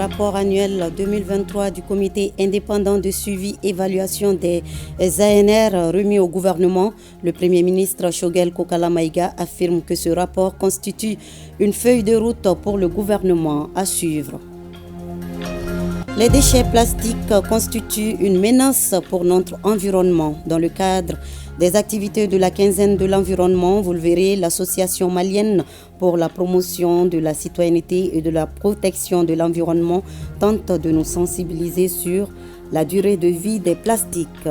rapport annuel 2023 du comité indépendant de suivi et évaluation des ANR remis au gouvernement, le Premier ministre Choguel Kokala Maïga affirme que ce rapport constitue une feuille de route pour le gouvernement à suivre. Les déchets plastiques constituent une menace pour notre environnement. Dans le cadre des activités de la quinzaine de l'environnement, vous le verrez, l'association malienne pour la promotion de la citoyenneté et de la protection de l'environnement tente de nous sensibiliser sur la durée de vie des plastiques.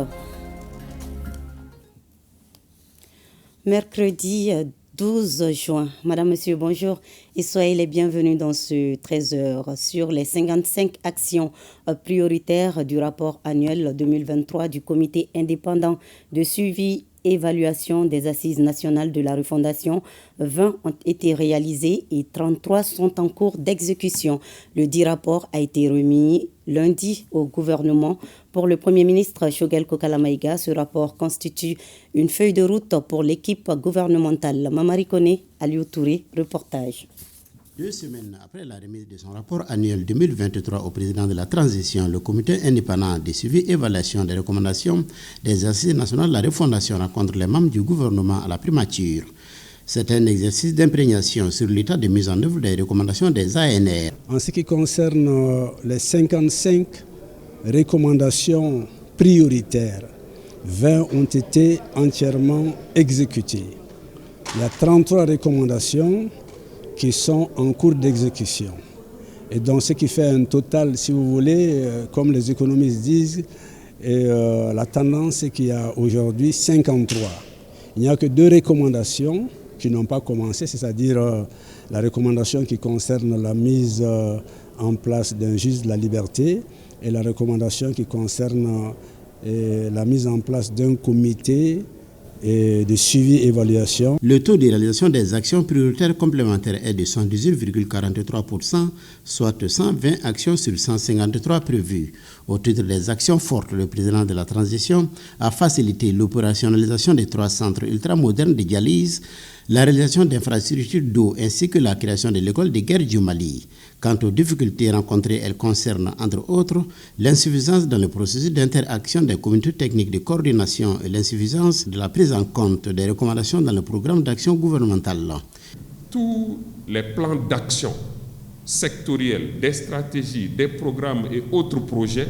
Mercredi 12 juin. Madame, Monsieur, bonjour et soyez les bienvenus dans ce 13h sur les 55 actions prioritaires du rapport annuel 2023 du comité indépendant de suivi et évaluation des assises nationales de la refondation. 20 ont été réalisées et 33 sont en cours d'exécution. Le dit rapport a été remis lundi au gouvernement. Pour le Premier ministre Choguel Kokala Maïga, ce rapport constitue une feuille de route pour l'équipe gouvernementale. Mamari Kone, Aliou Touré, reportage. 2 semaines après la remise de son rapport annuel 2023 au président de la transition, le comité indépendant de suivi et évaluation des recommandations des assises nationales de la refondation rencontre les membres du gouvernement à la primature. C'est un exercice d'imprégnation sur l'état de mise en œuvre des recommandations des ANR. En ce qui concerne les 55 recommandations prioritaires, 20 ont été entièrement exécutées. Il y a 33 recommandations qui sont en cours d'exécution. Et donc ce qui fait un total, si vous voulez, comme les économistes disent, la tendance c'est qu'il y a aujourd'hui 53. Il n'y a que 2 recommandations qui n'ont pas commencé, c'est-à-dire la recommandation qui concerne la mise en place d'un juge de la liberté et la recommandation qui concerne la mise en place d'un comité et de suivi et évaluation. Le taux de réalisation des actions prioritaires complémentaires est de 118,43%, soit 120 actions sur 153 prévues. Au titre des actions fortes, le président de la transition a facilité l'opérationnalisation des 3 centres ultramodernes de dialyse, la réalisation d'infrastructures d'eau ainsi que la création de l'école de guerre du Mali. Quant aux difficultés rencontrées, elles concernent entre autres l'insuffisance dans le processus d'interaction des comités techniques de coordination et l'insuffisance de la prise en compte des recommandations dans le programme d'action gouvernementale. Tous les plans d'action sectoriels, des stratégies, des programmes et autres projets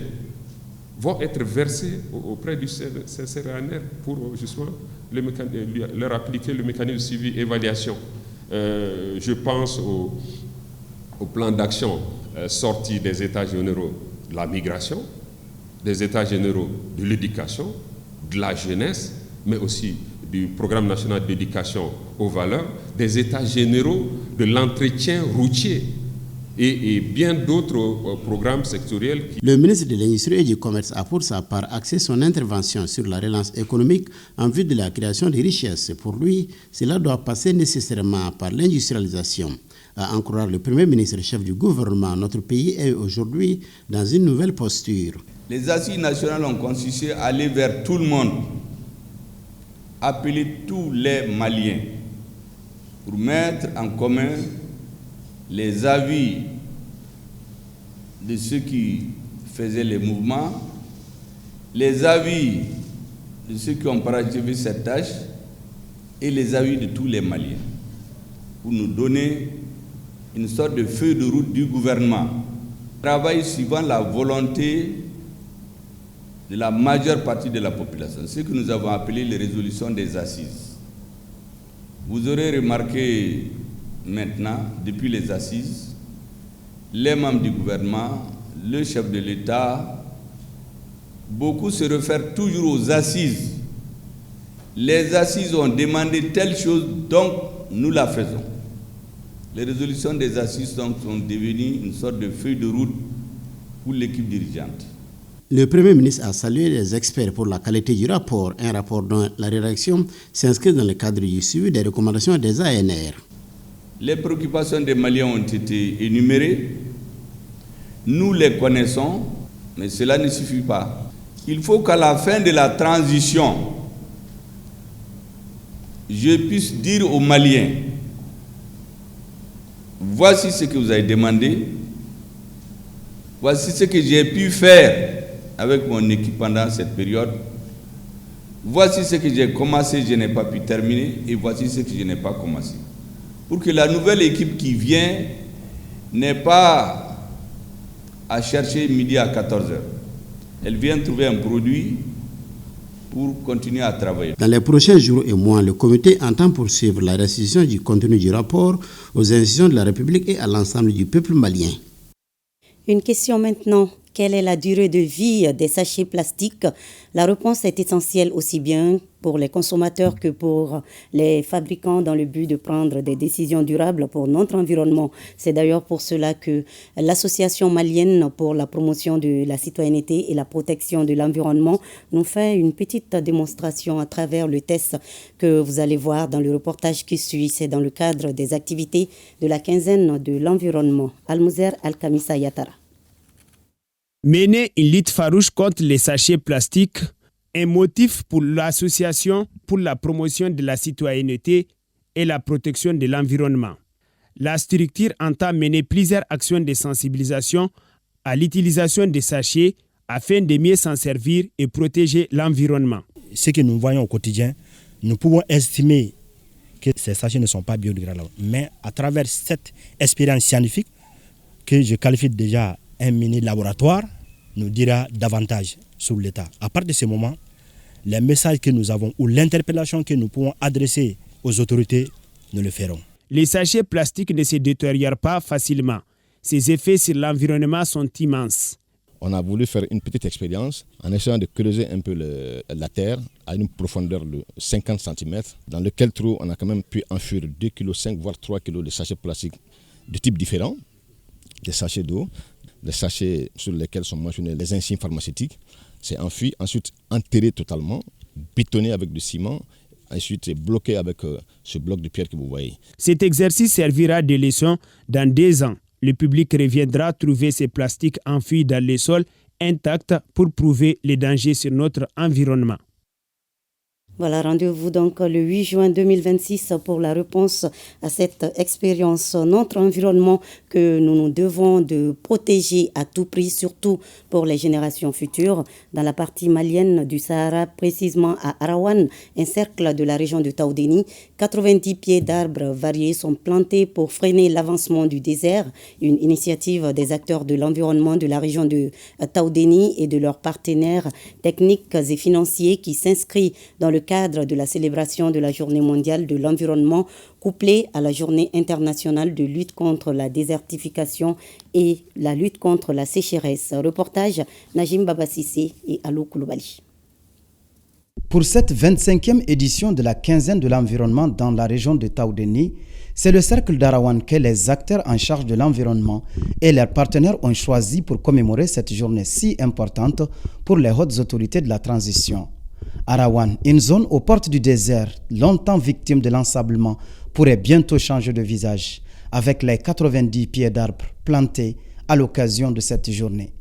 vont être versés auprès du CCRANR pour justement leur appliquer le mécanisme de suivi et évaluation. Je pense au plan d'action sorti des États généraux de la migration, des États généraux de l'éducation, de la jeunesse, mais aussi du programme national d'éducation aux valeurs, des États généraux de l'entretien routier et bien d'autres programmes sectoriels. Le ministre de l'Industrie et du Commerce a pour sa part axé son intervention sur la relance économique en vue de la création de richesses. Pour lui, cela doit passer nécessairement par l'industrialisation. À en croire le Premier ministre chef du gouvernement, notre pays est aujourd'hui dans une nouvelle posture. Les assises nationales ont consisté à aller vers tout le monde, appeler tous les Maliens pour mettre en commun les avis de ceux qui faisaient les mouvements, les avis de ceux qui ont parachevé cette tâche et les avis de tous les Maliens pour nous donner une sorte de feuille de route du gouvernement. Travail suivant la volonté de la majeure partie de la population, ce que nous avons appelé les résolutions des assises. Vous aurez remarqué maintenant, depuis les assises, les membres du gouvernement, le chef de l'État, beaucoup se réfèrent toujours aux assises. Les assises ont demandé telle chose, donc nous la faisons. Les résolutions des assises sont devenues une sorte de feuille de route pour l'équipe dirigeante. Le Premier ministre a salué les experts pour la qualité du rapport, un rapport dont la rédaction s'inscrit dans le cadre du suivi des recommandations des ANR. Les préoccupations des Maliens ont été énumérées. Nous les connaissons, mais cela ne suffit pas. Il faut qu'à la fin de la transition, je puisse dire aux Maliens, voici ce que vous avez demandé, Voici ce que j'ai pu faire avec mon équipe pendant cette période. Voici ce que j'ai commencé, je n'ai pas pu terminer, et voici ce que je n'ai pas commencé. Pour que la nouvelle équipe qui vient n'ait pas à chercher midi à 14h. Elle vient trouver un produit pour continuer à travailler. Dans les prochains jours et mois, le comité entend poursuivre la restitution du contenu du rapport aux institutions de la République et à l'ensemble du peuple malien. Une question maintenant. Quelle est la durée de vie des sachets plastiques? La réponse est essentielle aussi bien pour les consommateurs que pour les fabricants dans le but de prendre des décisions durables pour notre environnement. C'est d'ailleurs pour cela que l'Association malienne pour la promotion de la citoyenneté et la protection de l'environnement nous fait une petite démonstration à travers le test que vous allez voir dans le reportage qui suit. C'est dans le cadre des activités de la quinzaine de l'environnement. Almouzer Al-Kamissa Yatara. Mener une lutte farouche contre les sachets plastiques, un motif pour l'association pour la promotion de la citoyenneté et la protection de l'environnement. La structure entend mener plusieurs actions de sensibilisation à l'utilisation des sachets afin de mieux s'en servir et protéger l'environnement. Ce que nous voyons au quotidien, nous pouvons estimer que ces sachets ne sont pas biodégradables. Mais à travers cette expérience scientifique, que je qualifie déjà un mini-laboratoire, nous dira davantage sur l'état. À partir de ce moment, les messages que nous avons ou l'interpellation que nous pouvons adresser aux autorités, nous le ferons. Les sachets plastiques ne se détériorent pas facilement. Ces effets sur l'environnement sont immenses. On a voulu faire une petite expérience en essayant de creuser un peu la terre à une profondeur de 50 cm, dans lequel trou on a quand même pu enfuir 2,5 kg voire 3 kg de sachets plastiques de types différents, des sachets d'eau, des sachets sur lesquels sont mentionnés les insignes pharmaceutiques. C'est enfui, ensuite enterré totalement, bétonné avec du ciment, ensuite bloqué avec ce bloc de pierre que vous voyez. Cet exercice servira de leçon dans 2 ans. Le public reviendra trouver ces plastiques enfouis dans les sols intacts pour prouver les dangers sur notre environnement. Voilà, rendez-vous donc le 8 juin 2026 pour la réponse à cette expérience. Notre environnement que nous devons de protéger à tout prix, surtout pour les générations futures. Dans la partie malienne du Sahara, précisément à Arawan, un cercle de la région de Taoudéni, 90 pieds d'arbres variés sont plantés pour freiner l'avancement du désert. Une initiative des acteurs de l'environnement de la région de Taoudéni et de leurs partenaires techniques et financiers qui s'inscrit dans le cadre de la célébration de la Journée mondiale de l'environnement, couplée à la Journée internationale de lutte contre la désertification et la lutte contre la sécheresse. Reportage Najim Babassissé et Alou Kouloubali. Pour cette 25e édition de la quinzaine de l'environnement dans la région de Taoudéni, c'est le cercle d'Arawan que les acteurs en charge de l'environnement et leurs partenaires ont choisi pour commémorer cette journée si importante pour les hautes autorités de la transition. Arawan, une zone aux portes du désert, longtemps victime de l'ensablement, pourrait bientôt changer de visage avec les 90 pieds d'arbres plantés à l'occasion de cette journée.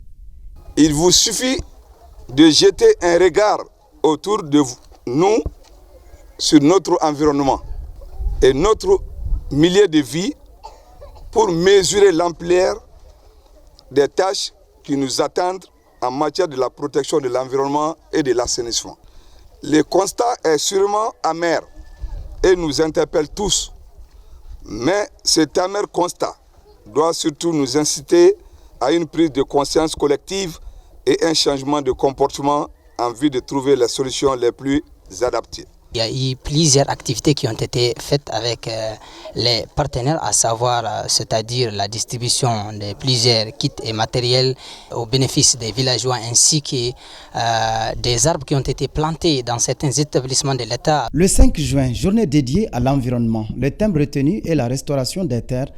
Il vous suffit de jeter un regard autour de nous sur notre environnement et notre milieu de vie pour mesurer l'ampleur des tâches qui nous attendent en matière de la protection de l'environnement et de l'assainissement. Le constat est sûrement amer et nous interpelle tous. Mais cet amer constat doit surtout nous inciter à une prise de conscience collective et un changement de comportement en vue de trouver les solutions les plus adaptées. Il y a eu plusieurs activités qui ont été faites avec les partenaires, à savoir, c'est-à-dire la distribution de plusieurs kits et matériels au bénéfice des villageois ainsi que des arbres qui ont été plantés dans certains établissements de l'État. Le 5 juin, journée dédiée à l'environnement. Le thème retenu est la restauration des terres,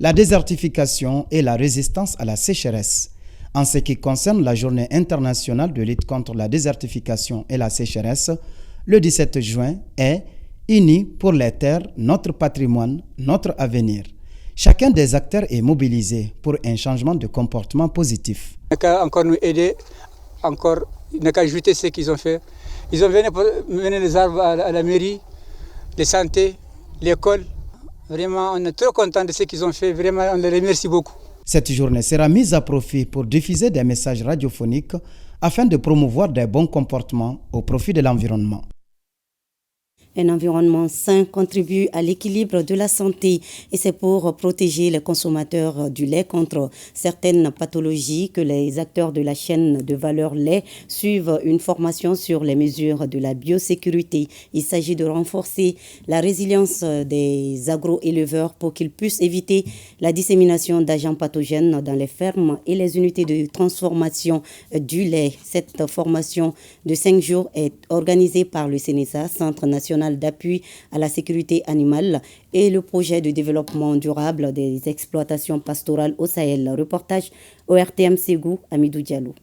la désertification et la résistance à la sécheresse. En ce qui concerne la journée internationale de lutte contre la désertification et la sécheresse, le 17 juin est « Unis pour les terres, notre patrimoine, notre avenir ». Chacun des acteurs est mobilisé pour un changement de comportement positif. Il n'y a qu'à encore nous aider, il n'y a qu'à ajouter ce qu'ils ont fait. Ils ont mené les arbres à la mairie, les santé, l'école. Vraiment, on est trop contents de ce qu'ils ont fait. Vraiment, on les remercie beaucoup. Cette journée sera mise à profit pour diffuser des messages radiophoniques afin de promouvoir des bons comportements au profit de l'environnement. Un environnement sain contribue à l'équilibre de la santé et c'est pour protéger les consommateurs du lait contre certaines pathologies que les acteurs de la chaîne de valeur lait suivent une formation sur les mesures de la biosécurité. Il s'agit de renforcer la résilience des agro-éleveurs pour qu'ils puissent éviter la dissémination d'agents pathogènes dans les fermes et les unités de transformation du lait. Cette formation de 5 jours est organisée par le CNSA, Centre national d'appui à la sécurité animale, et le projet de développement durable des exploitations pastorales au Sahel. Reportage au RTM Ségou, Amidou Diallo.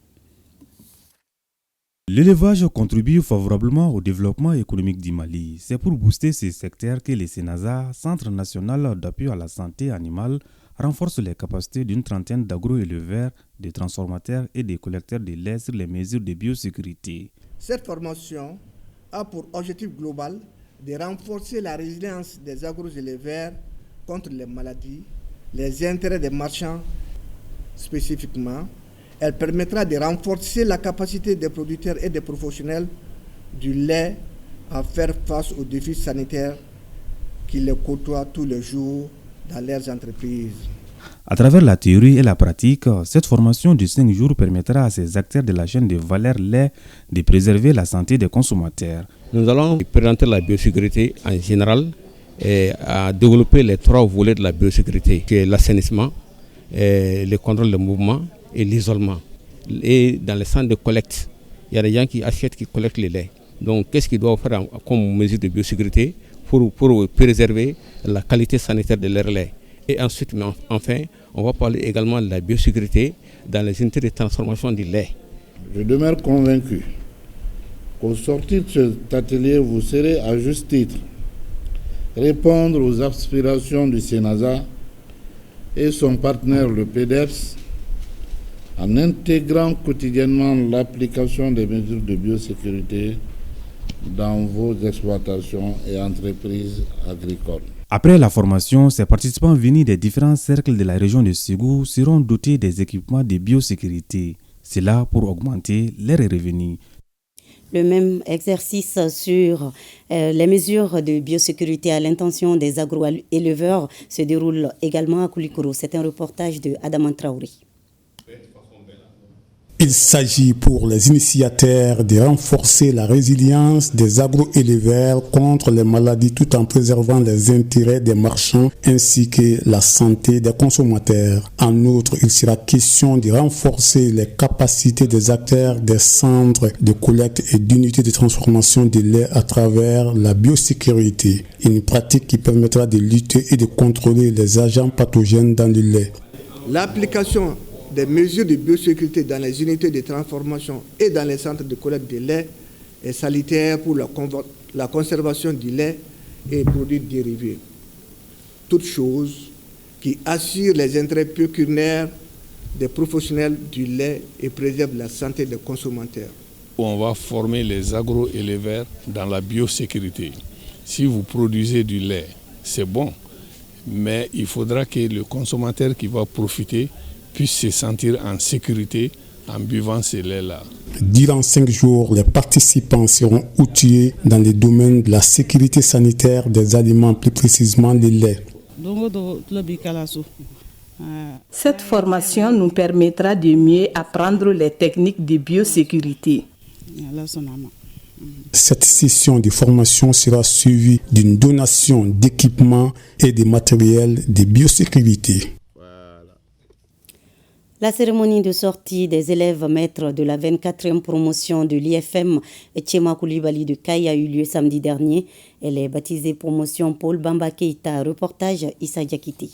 L'élevage contribue favorablement au développement économique du Mali. C'est pour booster ces secteurs que le CNASA, Centre national d'appui à la santé animale, renforce les capacités d'une trentaine d'agro-éleveurs, de transformateurs et de collecteurs de lait sur les mesures de biosécurité. Cette formation a pour objectif global de renforcer la résilience des agro-éleveurs contre les maladies, les intérêts des marchands spécifiquement. Elle permettra de renforcer la capacité des producteurs et des professionnels du lait à faire face aux défis sanitaires qui les côtoient tous les jours dans leurs entreprises. À travers la théorie et la pratique, cette formation de 5 jours permettra à ces acteurs de la chaîne de valeur lait de préserver la santé des consommateurs. Nous allons présenter la biosécurité en général et à développer les 3 volets de la biosécurité, qui est l'assainissement, le contrôle de mouvement et l'isolement. Et dans les centres de collecte, il y a des gens qui achètent, qui collectent les laits. Donc qu'est-ce qu'ils doivent faire comme mesure de biosécurité pour préserver la qualité sanitaire de leur lait? Et ensuite, enfin, on va parler également de la biosécurité dans les unités de transformation du lait. Je demeure convaincu qu'au sortir de cet atelier, vous serez à juste titre répondre aux aspirations du CNASA et son partenaire le PDEPS en intégrant quotidiennement l'application des mesures de biosécurité dans vos exploitations et entreprises agricoles. Après la formation, ces participants venus des différents cercles de la région de Ségou seront dotés des équipements de biosécurité. C'est là pour augmenter leurs revenus. Le même exercice sur les mesures de biosécurité à l'intention des agro-éleveurs se déroule également à Koulikoro. C'est un reportage de Adaman Traoré. Il s'agit pour les initiateurs de renforcer la résilience des agro-éleveurs contre les maladies tout en préservant les intérêts des marchands ainsi que la santé des consommateurs. En outre, il sera question de renforcer les capacités des acteurs des centres de collecte et d'unités de transformation de lait à travers la biosécurité, une pratique qui permettra de lutter et de contrôler les agents pathogènes dans le lait. L'application des mesures de biosécurité dans les unités de transformation et dans les centres de collecte de lait est salutaire pour la conservation du lait et produits dérivés. Toutes choses qui assurent les intérêts pécuniaires des professionnels du lait et préservent la santé des consommateurs. On va former les agro-éleveurs dans la biosécurité. Si vous produisez du lait, c'est bon, mais il faudra que le consommateur qui va profiter puisse se sentir en sécurité en buvant ces laits-là. Durant 5 jours, les participants seront outillés dans le domaine de la sécurité sanitaire des aliments, plus précisément les laits. Cette formation nous permettra de mieux apprendre les techniques de biosécurité. Cette session de formation sera suivie d'une donation d'équipements et de matériel de biosécurité. La cérémonie de sortie des élèves maîtres de la 24e promotion de l'IFM Tchema Koulibaly de Kaye a eu lieu samedi dernier. Elle est baptisée promotion Paul Bamba Keïta. Reportage Issa Diakité.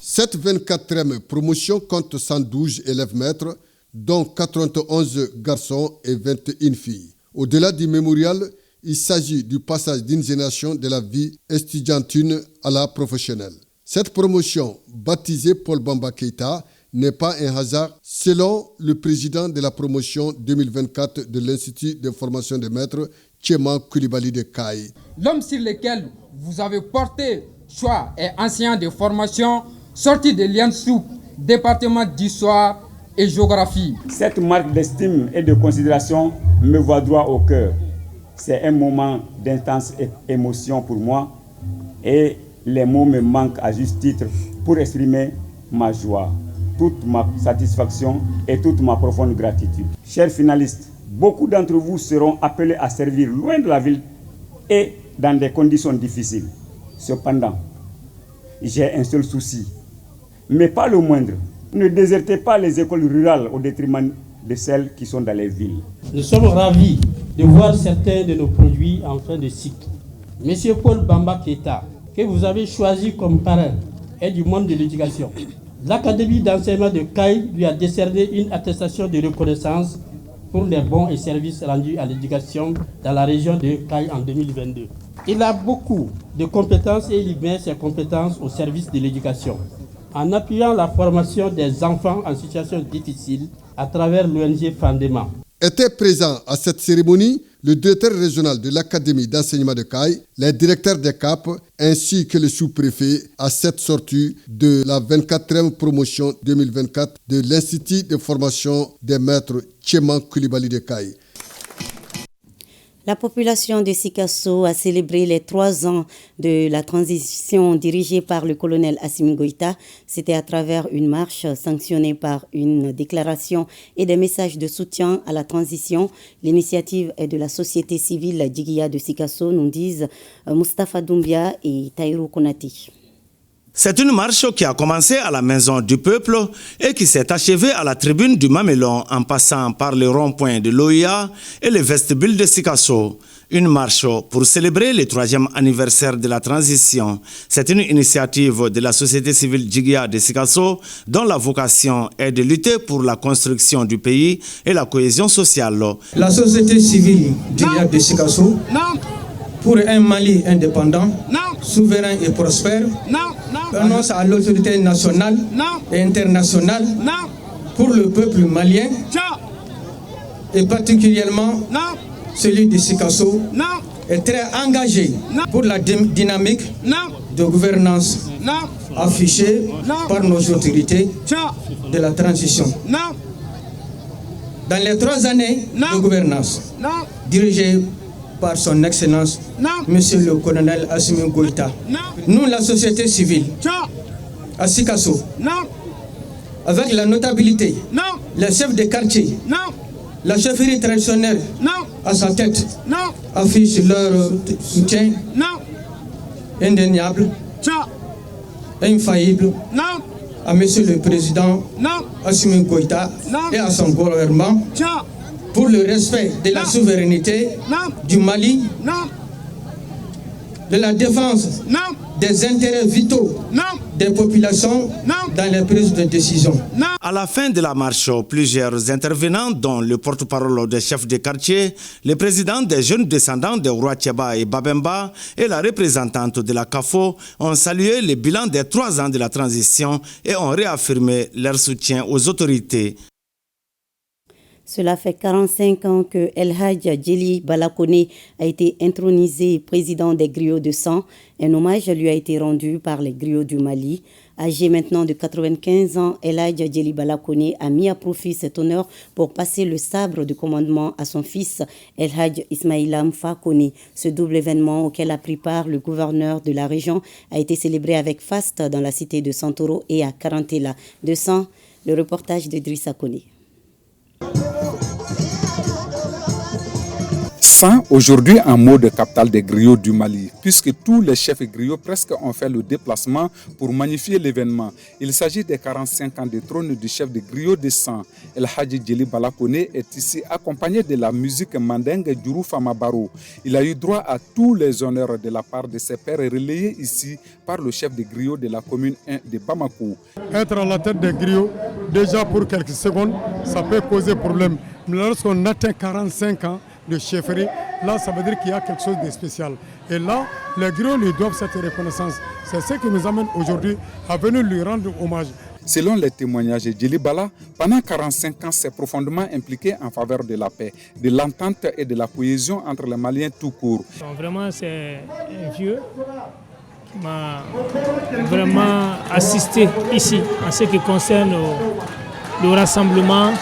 Cette 24e promotion compte 112 élèves maîtres, dont 91 garçons et 21 filles. Au-delà du mémorial, il s'agit du passage d'une génération de la vie estudiantine à la professionnelle. Cette promotion, baptisée Paul Bamba Keïta, n'est pas un hasard, selon le président de la promotion 2024 de l'Institut de formation des maîtres, Tchema Koulibaly de Kaye. L'homme sur lequel vous avez porté choix est enseignant de formation, sorti de l'IANSOUP département d'histoire et géographie. Cette marque d'estime et de considération me va droit au cœur. C'est un moment d'intense émotion pour moi et les mots me manquent à juste titre pour exprimer ma joie, toute ma satisfaction et toute ma profonde gratitude. Chers finalistes, beaucoup d'entre vous seront appelés à servir loin de la ville et dans des conditions difficiles. Cependant, j'ai un seul souci, mais pas le moindre. Ne désertez pas les écoles rurales au détriment de celles qui sont dans les villes. Nous sommes ravis de voir certains de nos produits en fin de cycle. Monsieur Paul Bamba Keita, que vous avez choisi comme parrain, est du monde de l'éducation. L'Académie d'enseignement de Caille lui a décerné une attestation de reconnaissance pour les bons et services rendus à l'éducation dans la région de Caille en 2022. Il a beaucoup de compétences et il met ses compétences au service de l'éducation, en appuyant la formation des enfants en situation difficile à travers l'ONG Fandema. Étaient présents à cette cérémonie le directeur régional de l'Académie d'enseignement de Caille, les directeurs des CAP, ainsi que le sous-préfet à cette sortie de la 24e promotion 2024 de l'Institut de formation des maîtres Tcheman Koulibaly de Caille. La population de Sikasso a célébré les 3 ans de la transition dirigée par le colonel Assimi Goïta. C'était à travers une marche sanctionnée par une déclaration et des messages de soutien à la transition. L'initiative est de la société civile Djigya de Sikasso, nous disent Mustapha Doumbia et Taïrou Konati. C'est une marche qui a commencé à la Maison du Peuple et qui s'est achevée à la tribune du Mamelon en passant par le rond-point de l'OIA et le vestibule de Sikasso. Une marche pour célébrer le 3e anniversaire de la transition. C'est une initiative de la société civile Djigya de Sikasso dont la vocation est de lutter pour la construction du pays et la cohésion sociale. La société civile Djigya de Sikasso pour un Mali indépendant, souverain et prospère, renonce à l'autorité nationale et internationale pour le peuple malien et particulièrement celui de Sikasso est très engagé pour la dynamique de gouvernance affichée par nos autorités de la transition. Dans les 3 années de gouvernance dirigées par son Excellence, Monsieur le colonel Assimi Goïta. Nous, la société civile, à Sikasso, avec la notabilité, les chefs de quartier, la chefferie traditionnelle à sa tête, affichent leur soutien indéniable, infaillible à Monsieur le Président Assimi Goïta et à son gouvernement pour le respect de la souveraineté du Mali, de la défense des intérêts vitaux des populations dans les prises de décision. À la fin de la marche, plusieurs intervenants, dont le porte-parole des chefs de quartier, le président des jeunes descendants de Roi Tcheba et Babemba et la représentante de la CAFO, ont salué le bilan des 3 ans de la transition et ont réaffirmé leur soutien aux autorités. Cela fait 45 ans que El Hadj Djeli Balakone a été intronisé président des griots de sang. Un hommage lui a été rendu par les griots du Mali. Âgé maintenant de 95 ans, El Hadj Djeli Balakone a mis à profit cet honneur pour passer le sabre de commandement à son fils El Hadj Ismaïla Mfa Kone. Ce double événement auquel a pris part le gouverneur de la région a été célébré avec faste dans la cité de Santoro et à Karantela. De sang, le reportage de Drissa Kone. Sang aujourd'hui en mode capitale des griots du Mali, puisque tous les chefs griots presque ont fait le déplacement pour magnifier l'événement. Il s'agit des 45 ans de trône du chef de griot de sang. El Hadj Djeli Balakone est ici accompagné de la musique mandingue Djourou Famabaro. Il a eu droit à tous les honneurs de la part de ses pairs relayés ici par le chef de griot de la commune 1 de Bamako. Être à la tête des griots, déjà pour quelques secondes, ça peut poser problème. Mais lorsqu'on atteint 45 ans de chefferie, là ça veut dire qu'il y a quelque chose de spécial. Et là, les griots lui doivent cette reconnaissance. C'est ce qui nous amène aujourd'hui à venir lui rendre hommage. Selon les témoignages de Djeli Bala, pendant 45 ans, s'est profondément impliqué en faveur de la paix, de l'entente et de la cohésion entre les Maliens tout court. Vraiment, c'est un vieux m'a vraiment assisté ici en ce qui concerne le rassemblement,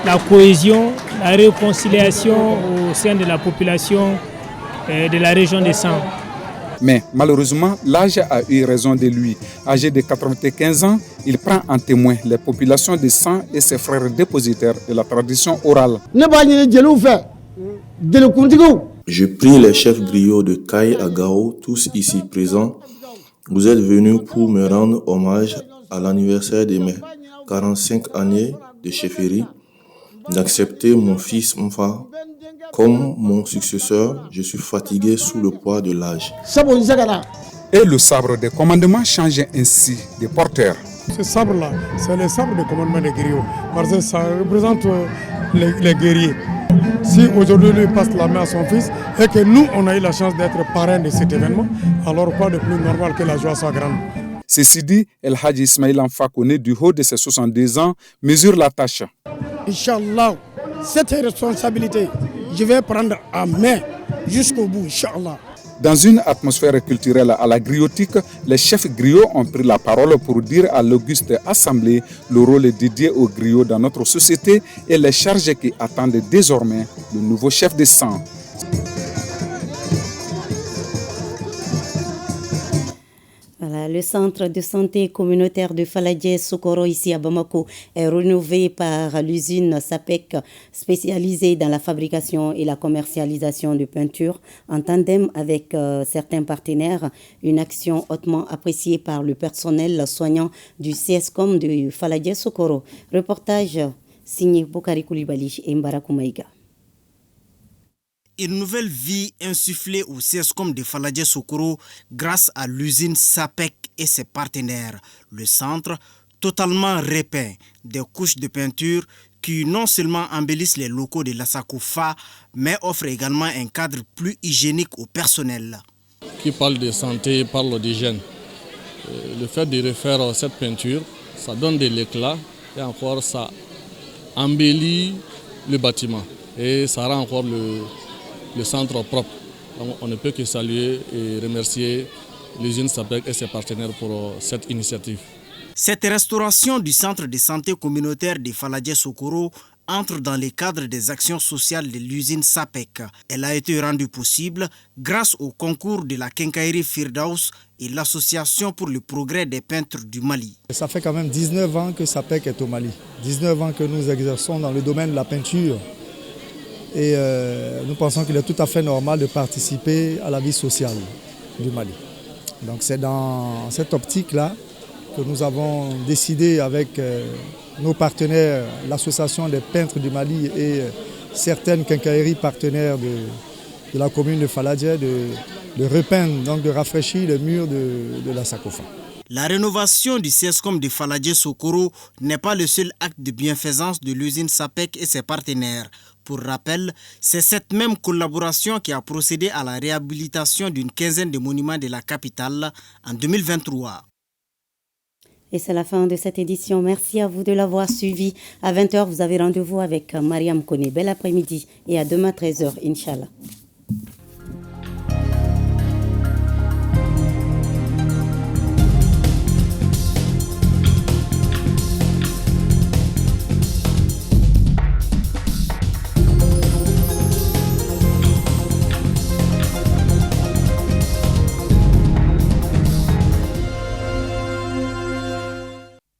la cohésion, la réconciliation au sein de la population de la région des Sangs. Mais malheureusement, l'âge a eu raison de lui. Âgé de 95 ans, il prend en témoin les populations de Sang et ses frères dépositaires de la tradition orale. Je prie les chefs griots de Kaye à Gao, tous ici présents. Vous êtes venus pour me rendre hommage à l'anniversaire de mes 45 années de chefferie, d'accepter mon fils Mfa comme mon successeur. Je suis fatigué sous le poids de l'âge. Et le sabre de commandement change ainsi de porteur. Ce sabre-là, c'est le sabre de commandement des griots, parce que ça représente les guerriers. Si aujourd'hui lui passe la main à son fils et que nous, on a eu la chance d'être parrain de cet événement, alors quoi de plus normal que la joie soit grande. Ceci dit, El Hadji Ismail Amfa connaît du haut de ses 62 ans, mesure la tâche. Inch'Allah, cette responsabilité, je vais prendre à main jusqu'au bout, Inch'Allah. Dans une atmosphère culturelle à la griotique, les chefs griots ont pris la parole pour dire à l'auguste assemblée le rôle dédié aux griots dans notre société et les charges qui attendent désormais le nouveau chef de Sang. Voilà, le centre de santé communautaire de Faladje Sokoro ici à Bamako est rénové par l'usine SAPEC spécialisée dans la fabrication et la commercialisation de peinture en tandem avec certains partenaires. Une action hautement appréciée par le personnel soignant du CSCOM de Faladje Sokoro. Reportage signé Bokari Koulibaly et Mbarakou Maïga. Une nouvelle vie insufflée au CSCOM de Faladje Sokoro grâce à l'usine SAPEC et ses partenaires. Le centre, totalement repeint, des couches de peinture qui non seulement embellissent les locaux de l'Assakofa, mais offrent également un cadre plus hygiénique au personnel. Qui parle de santé parle d'hygiène. Le fait de refaire cette peinture, ça donne de l'éclat et encore ça embellit le bâtiment et ça rend encore le centre propre. Donc, on ne peut que saluer et remercier l'usine SAPEC et ses partenaires pour cette initiative. Cette restauration du centre de santé communautaire de Faladje Sokoro entre dans le cadre des actions sociales de l'usine SAPEC. Elle a été rendue possible grâce au concours de la Quincaillerie Firdaus et l'Association pour le progrès des peintres du Mali. Ça fait quand même 19 ans que SAPEC est au Mali. 19 ans que nous exerçons dans le domaine de la peinture. Et nous pensons qu'il est tout à fait normal de participer à la vie sociale du Mali. Donc c'est dans cette optique-là que nous avons décidé avec nos partenaires, l'association des peintres du Mali et certaines quincailleries partenaires de la commune de Faladje de repeindre, donc de rafraîchir les murs de la Sakofa. La rénovation du CSCOM de Faladje Sokoro n'est pas le seul acte de bienfaisance de l'usine SAPEC et ses partenaires. Pour rappel, c'est cette même collaboration qui a procédé à la réhabilitation d'une quinzaine de monuments de la capitale en 2023. Et c'est la fin de cette édition. Merci à vous de l'avoir suivi. À 20h, vous avez rendez-vous avec Mariam Kone. Bel après-midi et à demain 13h, Inch'Allah.